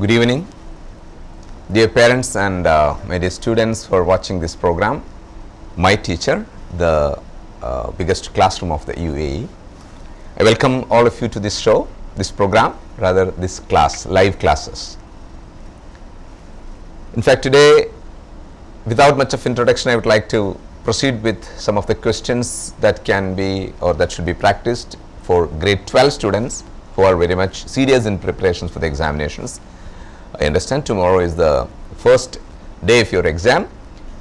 Good evening, dear parents and my dear students for watching this program. My teacher, the biggest classroom of the UAE. I welcome all of you to this show, this program, rather this class, live classes. In fact, today, without much of introduction, I would like to proceed with some of the questions that can be or that should be practiced for grade 12 students who are very much serious in preparations for the examinations. I understand tomorrow is the first day of your exam,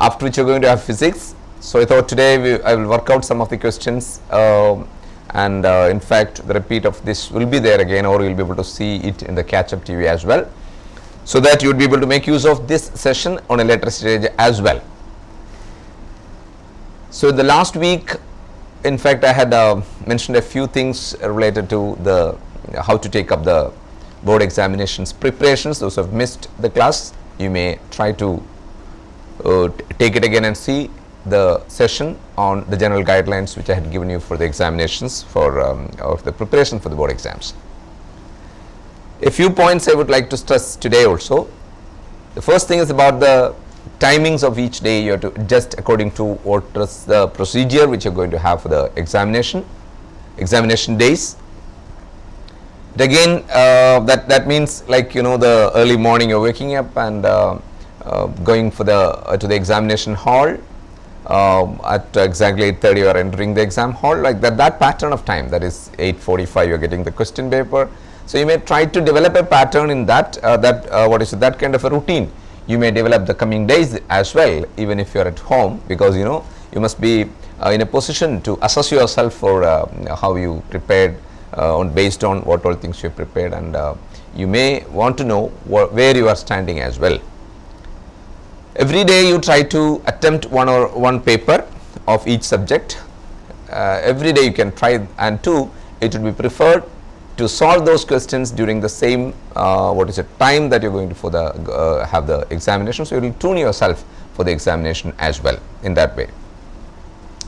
after which you are going to have physics. So I thought today I will work out some of the questions and in fact the repeat of this will be there again, or you will be able to see it in the catch-up TV as well, so that you would be able to make use of this session on a later stage as well. So the last week, in fact, I had mentioned a few things related to the how to take up the board examinations preparations. Those who have missed the class, you may try to take it again and see the session on the general guidelines which I had given you for the examinations for of the preparation for the board exams. A few points I would like to stress today also. The first thing is about the timings of each day. You have to adjust according to what is the procedure which you are going to have for the examination days. But again, that means, like, you know, the early morning you're waking up and going for the to the examination hall at exactly 8:30 you are entering the exam hall, like that pattern of time, that is 8:45 you're getting the question paper. So you may try to develop a pattern in that that kind of a routine you may develop the coming days as well, even if you are at home, because you know you must be in a position to assess yourself for how you prepared based on what all things you have prepared, and you may want to know where you are standing as well. Every day you try to attempt one paper of each subject. Every day you can try, and two, it would be preferred to solve those questions during the same time that you're going to for the have the examination. So you will tune yourself for the examination as well in that way.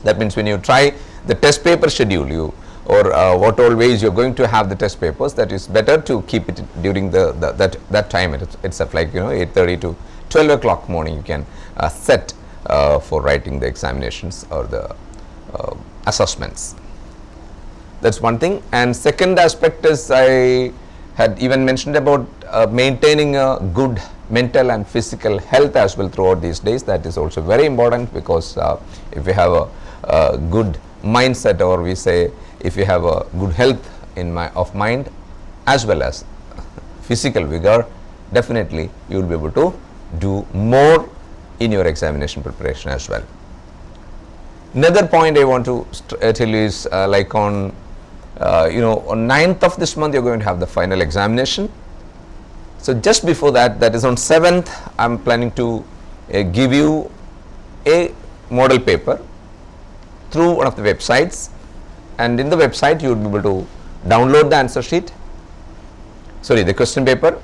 That means when you try the test paper schedule, or what all ways you're going to have the test papers, that is better to keep it during that time itself, like, you know, 8:30 to 12 o'clock morning you can set for writing the examinations or the assessments. That's one thing. And second aspect is, I had even mentioned about maintaining a good mental and physical health as well throughout these days. That is also very important, because if we have a good mindset, or we say if you have a good health of mind as well as physical vigor, definitely you will be able to do more in your examination preparation as well. Another point I want to tell you is like on on 9th of this month you're going to have the final examination. So just before that, that is on 7th, I'm planning to give you a model paper through one of the websites, and in the website you will be able to download the answer sheet, the question paper.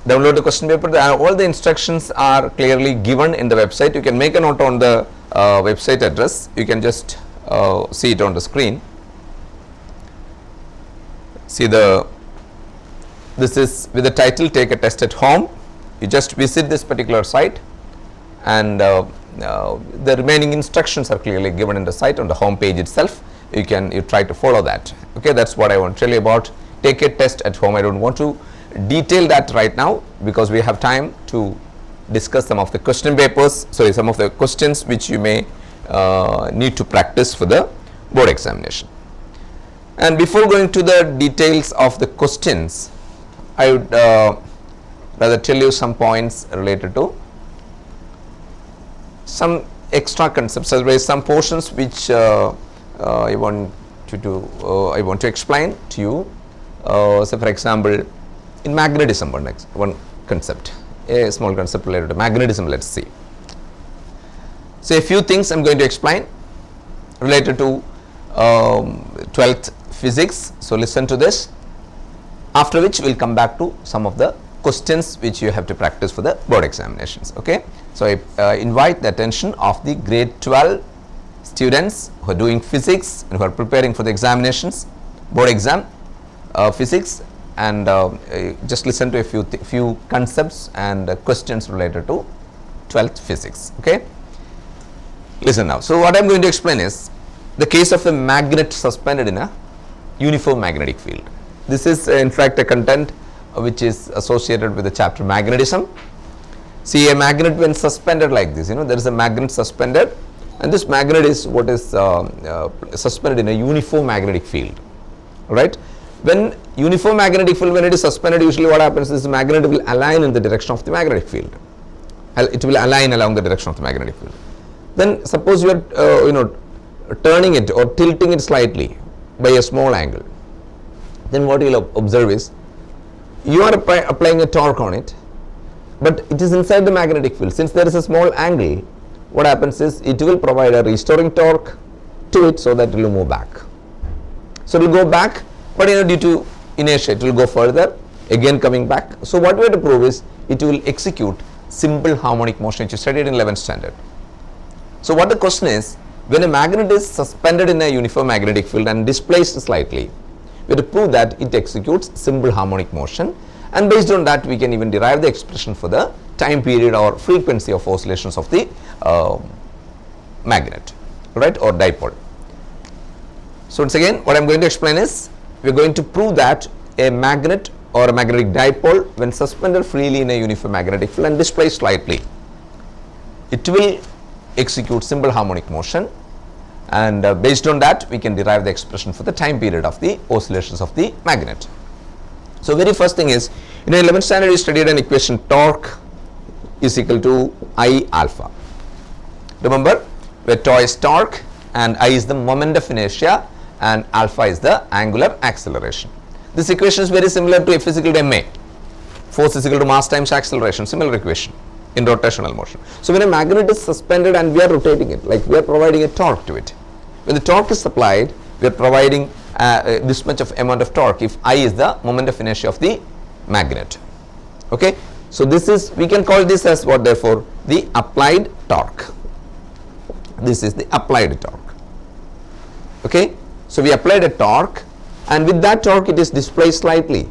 Download the question paper. All the instructions are clearly given in the website. You can make a note on the website address. You can just see it on the screen. This is with the title, Take a Test at Home. You just visit this particular site, and the remaining instructions are clearly given in the site on the home page itself. You try to follow that. Okay, that's what I want to tell you about Take a Test at Home. I don't want to detail that right now, because we have time to discuss some of the question papers, some of the questions which you may need to practice for the board examination. And before going to the details of the questions, I would rather tell you some points related to some extra concepts, as well as some portions which I want to explain to you. So for example, in magnetism, one concept, a small concept related to magnetism, let's see. So a few things I'm going to explain related to 12th physics. So listen to this, after which we'll come back to some of the questions which you have to practice for the board examinations. Okay, so I invite the attention of the grade 12 students who are doing physics and who are preparing for the examinations, board exam, physics and just listen to a few concepts and questions related to 12th physics. Okay, listen now. So what I am going to explain is the case of a magnet suspended in a uniform magnetic field. This is in fact a content which is associated with the chapter magnetism. See, a magnet when suspended like this, there is a magnet suspended, and this magnet is what is suspended in a uniform magnetic field, right? When uniform magnetic field, when it is suspended, usually what happens is the magnet will align in the direction of the magnetic field. It will align along the direction of the magnetic field. Then suppose you are turning it or tilting it slightly by a small angle. Then what you will observe is you are applying a torque on it, but it is inside the magnetic field. Since there is a small angle, what happens is it will provide a restoring torque to it so that it will move back. So it will go back, but due to inertia it will go further, again coming back. So what we have to prove is it will execute simple harmonic motion, which you studied in 11th standard. So what the question is, when a magnet is suspended in a uniform magnetic field and displaced slightly, we have to prove that it executes simple harmonic motion, and based on that we can even derive the expression for the time period or frequency of oscillations of the magnet, right, or dipole. So once again what I am going to explain is we are going to prove that a magnet or a magnetic dipole when suspended freely in a uniform magnetic field and displaced slightly, it will execute simple harmonic motion, and based on that we can derive the expression for the time period of the oscillations of the magnet. So very first thing is, in 11th standard you studied an equation, torque is equal to I alpha. Remember, where tau is torque and I is the moment of inertia and alpha is the angular acceleration. This equation is very similar to F is equal to ma. Force is equal to mass times acceleration, similar equation in rotational motion. So when a magnet is suspended and we are rotating it, like we are providing a torque to it. When the torque is supplied, we are providing this much of amount of torque if I is the moment of inertia of the magnet. Okay, so this is, we can call this as what, therefore the applied torque. This is the applied torque. Okay, so we applied a torque, and with that torque it is displaced slightly,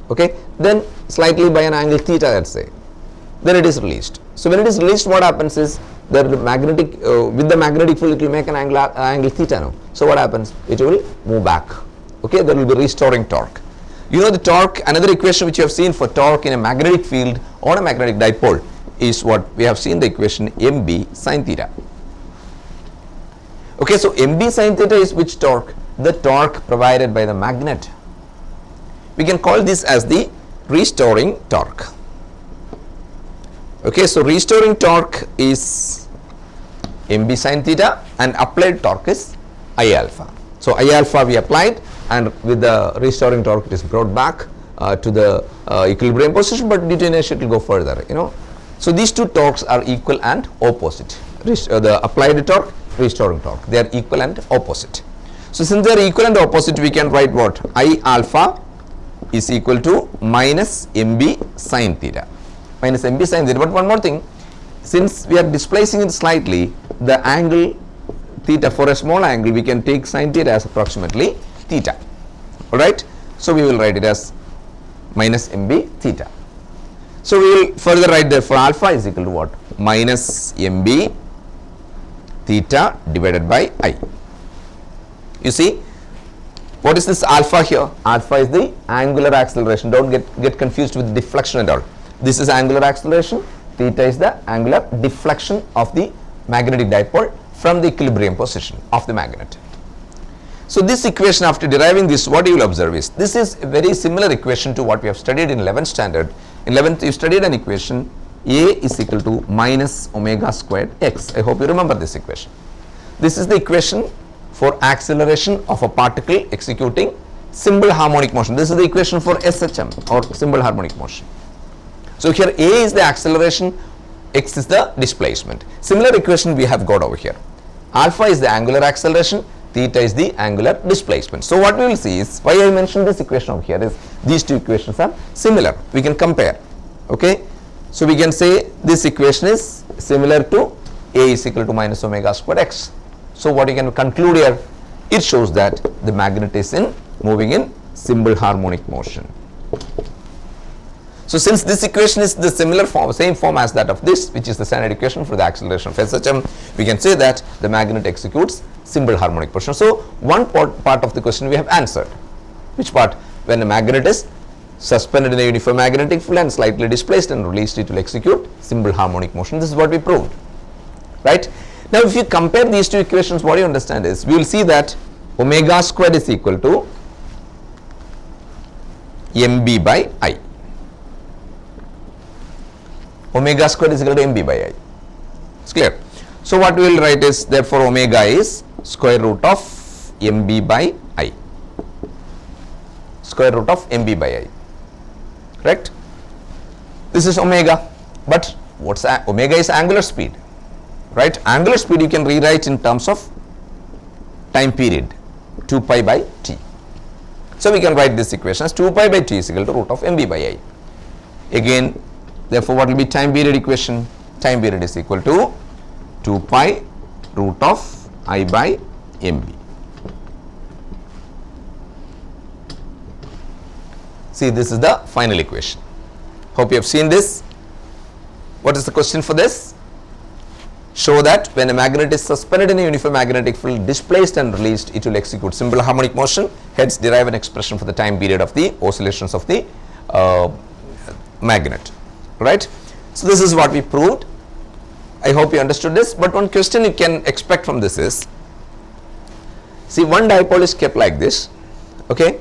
okay, then slightly by an angle theta, let's say, then it is released. So when it is released, what happens is the magnetic with the magnetic field it will make an angle theta now. So what happens, it will move back. Okay, there will be restoring torque. The torque, another equation which you have seen for torque in a magnetic field on a magnetic dipole is what we have seen, the equation mb sin theta. Okay, so mb sin theta is which torque? The torque provided by the magnet. We can call this as the restoring torque. Okay, so restoring torque is mb sin theta and applied torque is I alpha. So I alpha we applied, and with the restoring torque it is brought back to the equilibrium position, but due to inertia it will go further, So these two torques are equal and opposite. The applied torque, restoring torque, they are equal and opposite. So since they are equal and opposite, we can write what? I alpha is equal to minus mb sin theta. Minus mb sin theta. But one more thing, since we are displacing it slightly, the angle theta, for a small angle we can take sin theta as approximately theta. Alright, so we will write it as minus mb theta. So we will further write therefore alpha is equal to what? Minus mb theta divided by I. You see, what is this alpha here? Alpha is the angular acceleration. Don't get confused with deflection and all. This is angular acceleration. Theta is the angular deflection of the magnetic dipole from the equilibrium position of the magnet. So this equation, after deriving this, what you will observe is, this is a very similar equation to what we have studied in 11th standard. In 11th you studied an equation, A is equal to minus omega squared x. I hope you remember this equation. This is the equation for acceleration of a particle executing simple harmonic motion. This is the equation for SHM or simple harmonic motion. So here A is the acceleration, x is the displacement. Similar equation we have got over here. Alpha is the angular acceleration, theta is the angular displacement. So what we will see is, why I mentioned this equation over here is, these two equations are similar. We can compare. Okay, so we can say this equation is similar to A is equal to minus omega squared x. So what you can conclude here, it shows that the magnet is moving in simple harmonic motion. So since this equation is the similar form, same form as that of this, which is the standard equation for the acceleration of SHM, we can say that the magnet executes simple harmonic motion. So one part of the question we have answered. Which part? When a magnet is suspended in a uniform magnetic field and slightly displaced and released, it will execute simple harmonic motion. This is what we proved, right? Now if you compare these two equations, what you understand is, we will see that omega squared is equal to mb by I. Omega squared is equal to mb by I. It's clear. So what we will write is, therefore omega is square root of mb by I. Square root of mb by I. Correct? This is omega. But what's omega is angular speed. Right? Angular speed you can rewrite in terms of time period, 2 pi by t. So we can write this equation as 2 pi by t is equal to root of mb by I. Again, therefore what will be time period equation? Time period is equal to 2 pi root of I by mb. See, this is the final equation. Hope you have seen this. What is the question for this? Show that when a magnet is suspended in a uniform magnetic field, displaced and released, it will execute simple harmonic motion. Hence, derive an expression for the time period of the oscillations of the magnet. Right? So this is what we proved. I hope you understood this. But one question you can expect from this is, see, one dipole is kept like this, okay,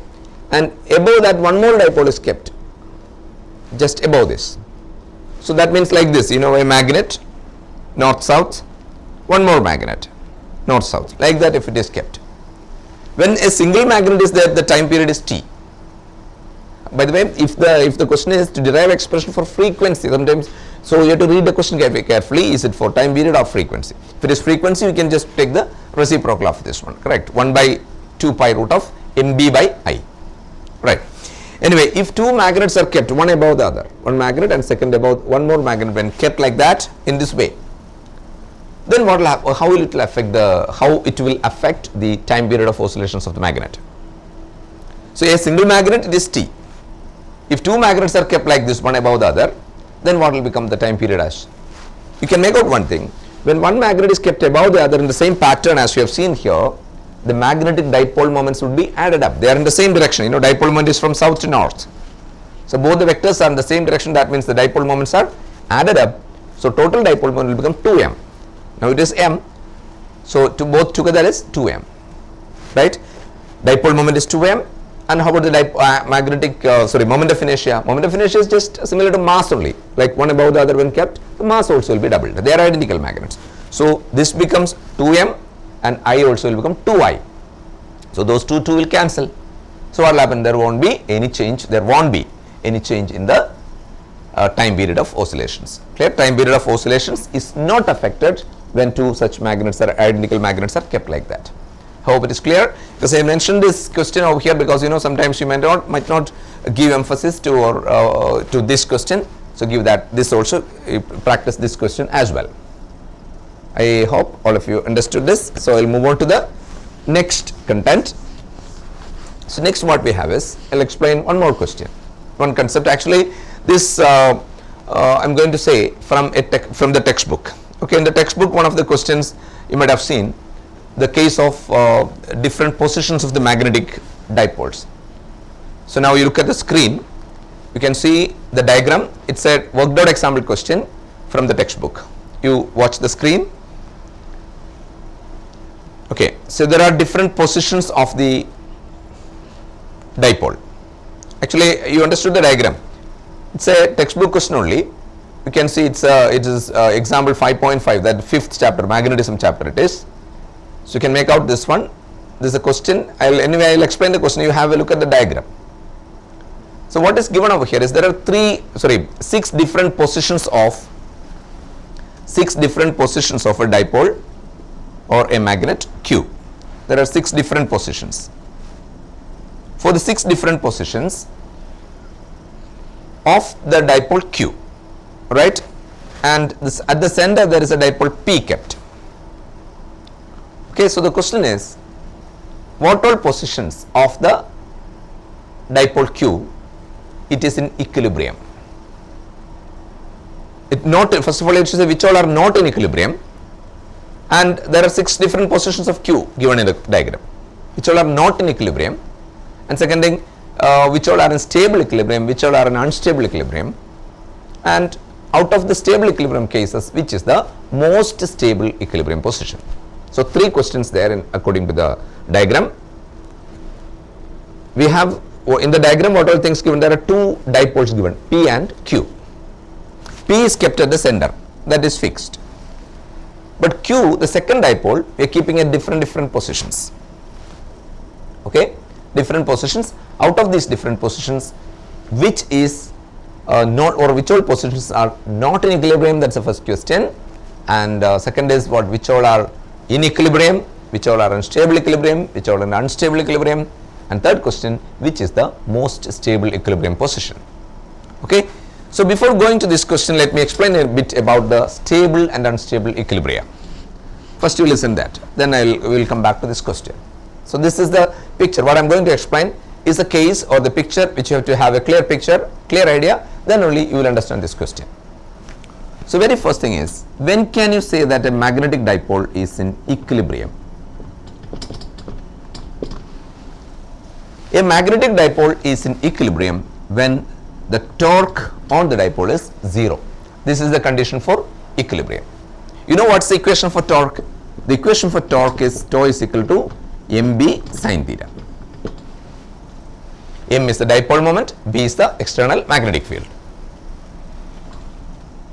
and above that one more dipole is kept just above this. So that means like this, you know, a magnet north south, one more magnet north south, like that if it is kept. When a single magnet is there, the time period is t. By the way, if the question is to derive expression for frequency, sometimes, so you have to read the question carefully. Is it for time period or frequency? If it is frequency, you can just take the reciprocal of this one, correct? 1 by 2 pi root of mb by I, right? Anyway, if two magnets are kept one above the other, one magnet and second above one more magnet, when kept like that in this way, then what will happen? How it will affect the time period of oscillations of the magnet? So a single magnet, it is t. If two magnets are kept like this, one above the other, then what will become the time period as? You can make out one thing. When one magnet is kept above the other in the same pattern as you have seen here, the magnetic dipole moments would be added up. They are in the same direction. You know, dipole moment is from south to north. So both the vectors are in the same direction. That means the dipole moments are added up. So total dipole moment will become 2m. Now it is m. So to both together is 2m. Right? Dipole moment is 2m. And how about the moment of inertia? Moment of inertia is just similar to mass only. Like one above the other when kept, the mass also will be doubled. They are identical magnets. So this becomes 2m and I also will become 2i. So those two will cancel. So what will happen? There won't be any change. There won't be any change in the time period of oscillations. Clear? Time period of oscillations is not affected when two such magnets are identical magnets are kept like that. Hope it is clear. Because I mentioned this question over here because, you know, sometimes you might not give emphasis to or to this question. So give that this also, practice this question as well. I hope all of you understood this. So I'll move on to the next content. So next what we have is, I'll explain one more question, one concept. Actually this I'm going to say from the textbook. Okay, in the textbook, one of the questions you might have seen, the case of different positions of the magnetic dipoles. So now you look at the screen, you can see the diagram. It's a worked out example question from the textbook. You watch the screen. Okay, so there are different positions of the dipole. Actually, you understood the diagram. It's a textbook question only. You can see it is example 5.5, that 5th chapter, magnetism chapter it is. So you can make out this one. This is a question. I'll explain the question. You have a look at the diagram. So what is given over here is there are 6 different positions of a dipole or a magnet Q. There are 6 different positions. For the 6 different positions of the dipole Q, right? And this, at the center there is a dipole P kept. Okay, so the question is, what all positions of the dipole Q it is in equilibrium? it not, first of all, it should say which all are not in equilibrium, and there are 6 different positions of Q given in the diagram, which all are not in equilibrium, and second thing, which all are in stable equilibrium, which all are in unstable equilibrium, and out of the stable equilibrium cases, which is the most stable equilibrium position. So 3 questions there in according to the diagram. We have in the diagram what all things given, there are 2 dipoles given, P and Q. P is kept at the center, that is fixed, but Q, the second dipole, we are keeping at different positions, okay, different positions. Out of these different positions, which is not, or which all positions are not in equilibrium, that's the first question, and second is what, which all are in equilibrium, which all are in stable equilibrium, which all are in unstable equilibrium, and third question, which is the most stable equilibrium position. Okay, so before going to this question, let me explain a bit about the stable and unstable equilibria. First you listen that, then we will come back to this question. So this is the picture. What I am going to explain is a case or the picture which you have to have a clear picture, clear idea, then only you will understand this question. So very first thing is, when can you say that a magnetic dipole is in equilibrium? A magnetic dipole is in equilibrium when the torque on the dipole is 0. This is the condition for equilibrium. You know what's the equation for torque? The equation for torque is tau is equal to mb sin theta. M is the dipole moment, B is the external magnetic field.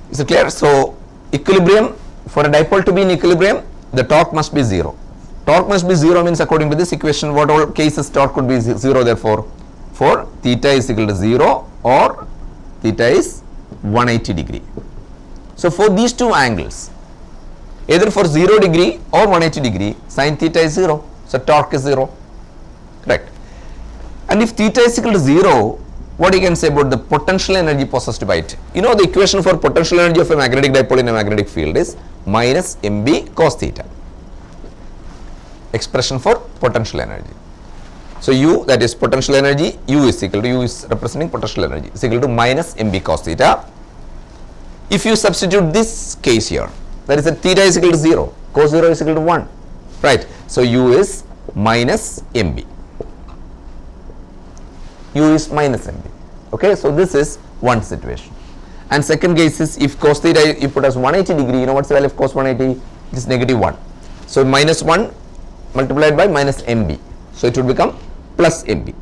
Is it clear? So equilibrium, for a dipole to be in equilibrium, the torque must be 0. Torque must be 0 means according to this equation, what all cases torque could be 0 therefore? For theta is equal to 0 or theta is 180 degree. So for these 2 angles, either for 0 degree or 180 degree, sin theta is 0. So torque is 0. Correct. And if theta is equal to 0, what you can say about the potential energy possessed by it? You know the equation for potential energy of a magnetic dipole in a magnetic field is minus mb cos theta. Expression for potential energy. So U, that is potential energy, U is equal to, U is representing potential energy, is equal to minus mb cos theta. If you substitute this case here, that is that theta is equal to 0, cos 0 is equal to 1, right. So U is minus mb. U is minus mb. Okay, so this is one situation. And second case is if cos theta you put as 180 degree, you know what's the value of cos 180? It is negative 1. So minus 1 multiplied by minus mb. So it would become plus mb.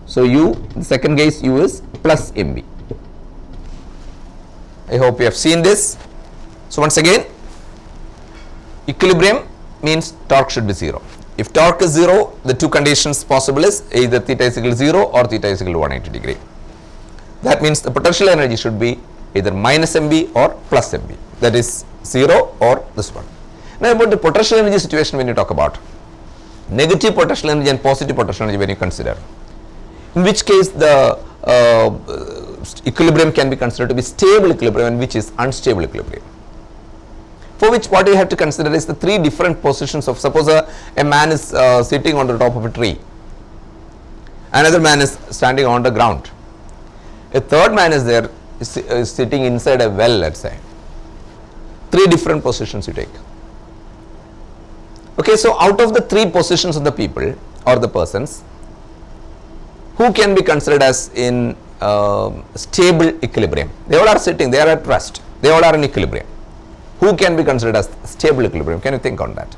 So U, the second case U is plus mb. I hope you have seen this. So once again, equilibrium means torque should be 0. If torque is 0, the 2 conditions possible is either theta is equal to 0 or theta is equal to 180 degree. That means the potential energy should be either minus mb or plus mb, that is 0 or this one. Now about the potential energy situation, when you talk about negative potential energy and positive potential energy, when you consider, in which case the equilibrium can be considered to be stable equilibrium and which is unstable equilibrium. For which what you have to consider is the 3 different positions of, suppose a man is sitting on the top of a tree, another man is standing on the ground, a third man is there is sitting inside a well, let's say. 3 different positions you take. Okay, so out of the 3 positions of the people or the persons, who can be considered as in stable equilibrium? They all are sitting, they are at rest, they all are in equilibrium. Who can be considered as stable equilibrium? Can you think on that?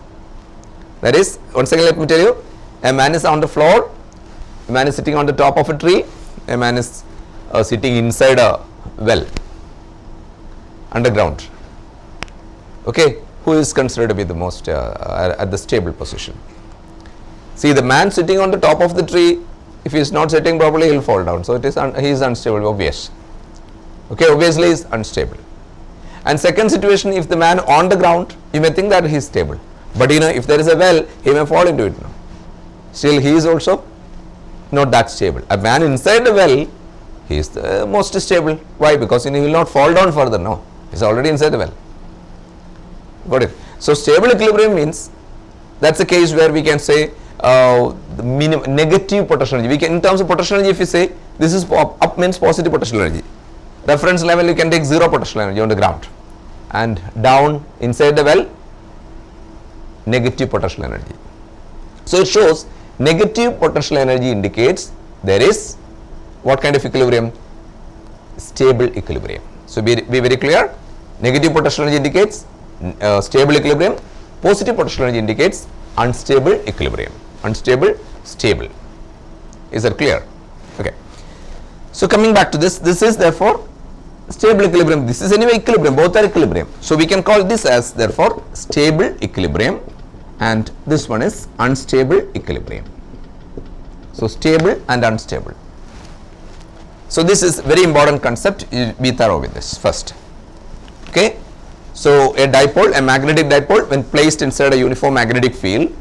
That is, once again let me tell you, a man is on the floor, a man is sitting on the top of a tree, a man is sitting inside a well, underground. Okay, who is considered to be the most at the stable position? See, the man sitting on the top of the tree, if he is not sitting properly, he will fall down. So it is he is unstable, obvious. Okay, obviously he is unstable. And second situation, if the man on the ground, you may think that he is stable, but you know, if there is a well, he may fall into it now. Still he is also not that stable. A man inside the well, he is the most stable. Why? Because he will not fall down further. No, he is already inside the well. Got it? So stable equilibrium means that's a case where we can say the negative potential energy. We can, in terms of potential energy, if we say this is up means positive potential energy, reference level you can take 0 potential energy on the ground, and down inside the well negative potential energy. So it shows negative potential energy indicates there is what kind of equilibrium? Stable equilibrium. So be very clear, negative potential energy indicates stable equilibrium, positive potential energy indicates unstable equilibrium, unstable, stable. Is that clear? Okay. So coming back to this, this is therefore stable equilibrium, this is anyway equilibrium, both are equilibrium. So we can call this as therefore stable equilibrium, and this one is unstable equilibrium. So stable and unstable. So this is very important concept, you be thorough with this first. Okay. So a dipole, a magnetic dipole, when placed inside a uniform magnetic field,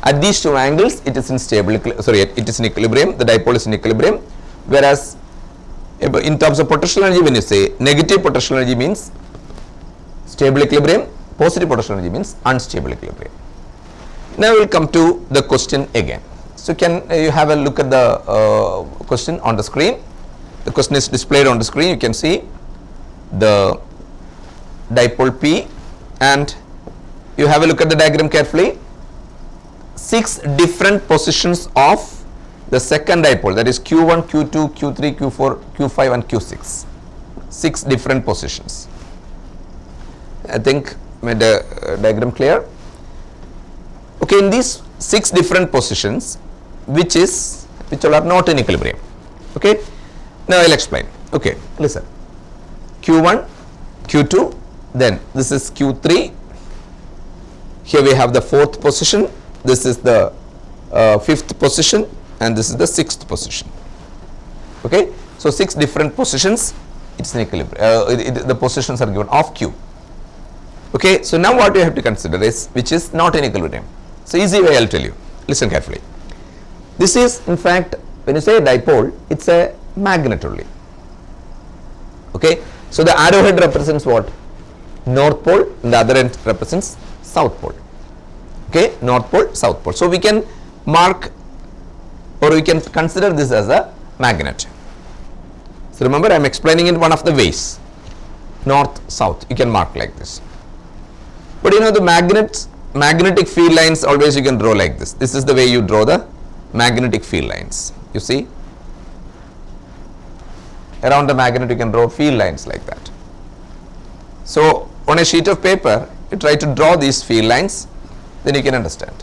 at these two angles it is in stable, it is in equilibrium, the dipole is in equilibrium, whereas in terms of potential energy, when you say negative potential energy means stable equilibrium, positive potential energy means unstable equilibrium. Now we will come to the question again. So can you have a look at the question on the screen? The question is displayed on the screen. You can see the dipole P, and you have a look at the diagram carefully. 6 different positions of the second dipole, that is Q1, Q2, Q3, Q4, Q5 and Q6. 6 different positions. I think made the diagram clear. Okay, in these 6 different positions, which all are not in equilibrium. Okay, now I will explain. Okay, listen. Q1, Q2, then this is Q3. Here we have the 4th position. This is the 5th position, and this is the 6th position. Okay, so 6 different positions. It's in equilibrium. The positions are given of Q. Okay, so now what you have to consider is which is not in equilibrium. So easy way I will tell you. Listen carefully. This is in fact, when you say dipole, it's a magnet only. Okay, so the arrowhead represents what? North pole, and the other end represents south pole. Okay, north pole, south pole. So we can mark, or we can consider this as a magnet. So remember, I am explaining in one of the ways, north, south. You can mark like this. But you know, the magnetic field lines always you can draw like this. This is the way you draw the magnetic field lines. You see, around the magnet you can draw field lines like that. So on a sheet of paper you try to draw these field lines, then you can understand.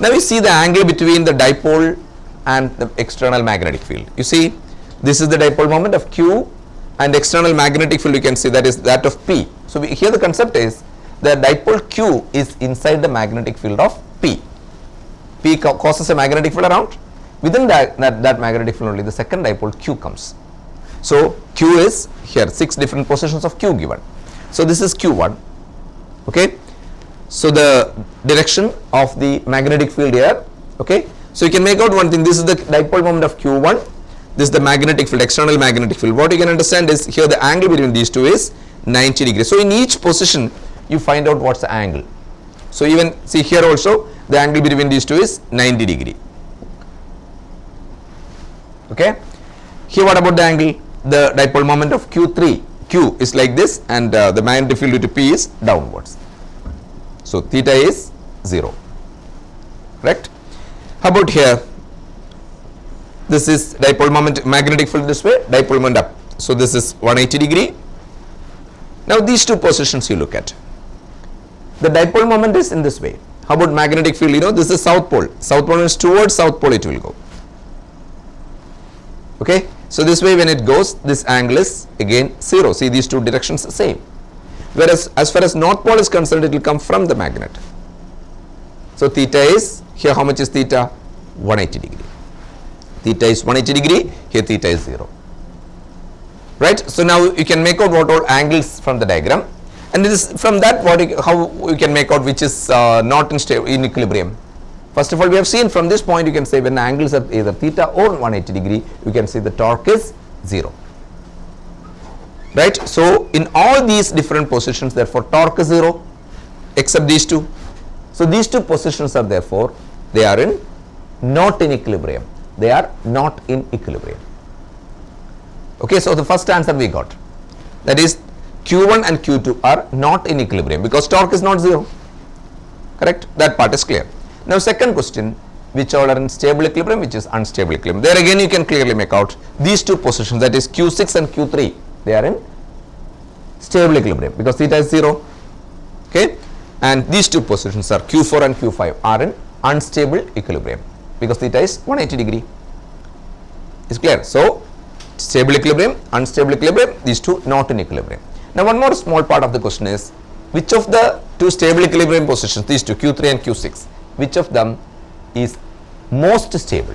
Now we see the angle between the dipole and the external magnetic field. You see, this is the dipole moment of Q, and external magnetic field you can see that is that of P. So here the concept is the dipole Q is inside the magnetic field of P. P causes a magnetic field around. Within that magnetic field only the second dipole Q comes. So Q is here 6 different positions of Q given. So this is Q1. Okay. So the direction of the magnetic field here. Okay. So you can make out one thing. This is the dipole moment of Q1. This is the magnetic field, external magnetic field. What you can understand is here the angle between these two is 90 degrees. So in each position you find out what's the angle. So even see here also the angle between these two is 90 degree. Okay. Here what about the angle? The dipole moment of Q3. Q is like this, and the magnetic field due to P is downwards. So theta is 0. Correct? How about here? This is dipole moment, magnetic field this way, dipole moment up. So this is 180 degree. Now these two positions you look at. The dipole moment is in this way. How about magnetic field? You know, this is south pole. South pole is towards south pole it will go. Okay. So this way when it goes, this angle is again 0. See, these two directions are same. Whereas as far as north pole is concerned, it will come from the magnet. So theta is, here how much is theta? 180 degree. Theta is 180 degree, here theta is 0. Right. So now you can make out what all angles from the diagram, and it is from that how you can make out which is not in equilibrium. First of all, we have seen from this point you can say when the angles are either theta or 180 degree, you can say the torque is 0. Right. So in all these different positions, therefore torque is 0 except these two. So these two positions are therefore they are not in equilibrium. They are not in equilibrium. Okay, so the first answer we got, that is Q1 and Q2 are not in equilibrium because torque is not 0. Correct? That part is clear. Now second question, which all are in stable equilibrium, which is unstable equilibrium. There again you can clearly make out these two positions, that is Q6 and Q3, they are in stable equilibrium because theta is 0. Okay, and these two positions are Q4 and Q5 are in unstable equilibrium because theta is 180 degree. Is clear? So stable equilibrium, unstable equilibrium, these two not in equilibrium. Now one more small part of the question is, which of the two stable equilibrium positions, these two Q3 and Q6, which of them is most stable?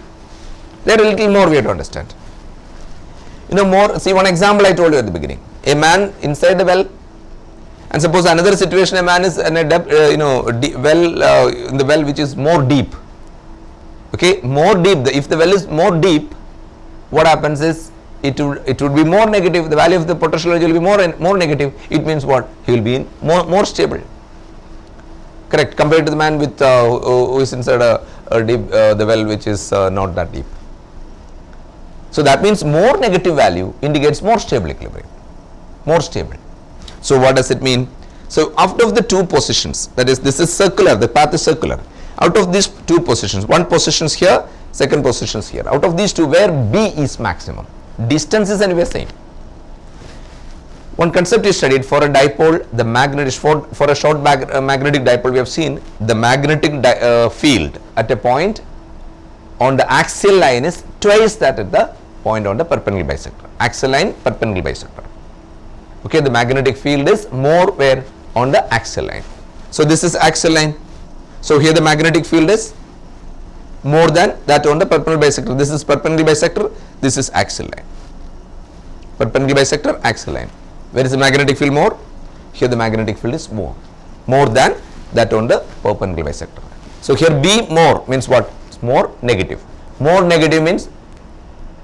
There a little more we have to understand. You know, more, see one example I told you at the beginning. A man inside the well, and suppose another situation, a man is in a depth, in the well which is more deep. Okay, more deep. If the well is more deep, what happens is it would be more negative. The value of the potential energy will be more negative. It means what? He will be in more stable. Correct, compared to the man with who is inside a deep the well which is not that deep. So that means more negative value indicates more stable equilibrium, more stable. So what does it mean? So out of the two positions, that is, this is circular, the path is circular. Out of these two positions, one position is here, second position is here. Out of these two, where B is maximum, distance is anyway same. One concept is studied for a dipole, the magnetic, for a short magnetic dipole, we have seen the magnetic field at a point on the axial line is twice that at the point on the perpendicular bisector. Axial line, perpendicular bisector. Okay, the magnetic field is more where on the axial line. So this is axial line. So here the magnetic field is more than that on the perpendicular bisector. This is perpendicular bisector, this is axial line. Perpendicular bisector, axial line. Where is the magnetic field more? Here the magnetic field is more than that on the perpendicular bisector. So here B more means what? It's more negative. More negative means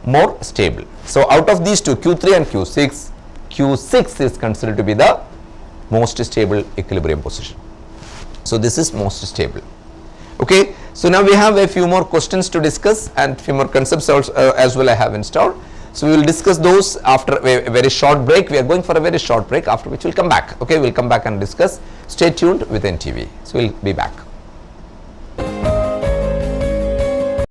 more stable. So out of these two, Q3 and Q6, Q6 is considered to be the most stable equilibrium position. So this is most stable. Okay, so now we have a few more questions to discuss and few more concepts also, as well I have installed. So we will discuss those after a very short break. We are going for a very short break, after which we will come back. Okay, we will come back and discuss. Stay tuned with NTV. So we will be back.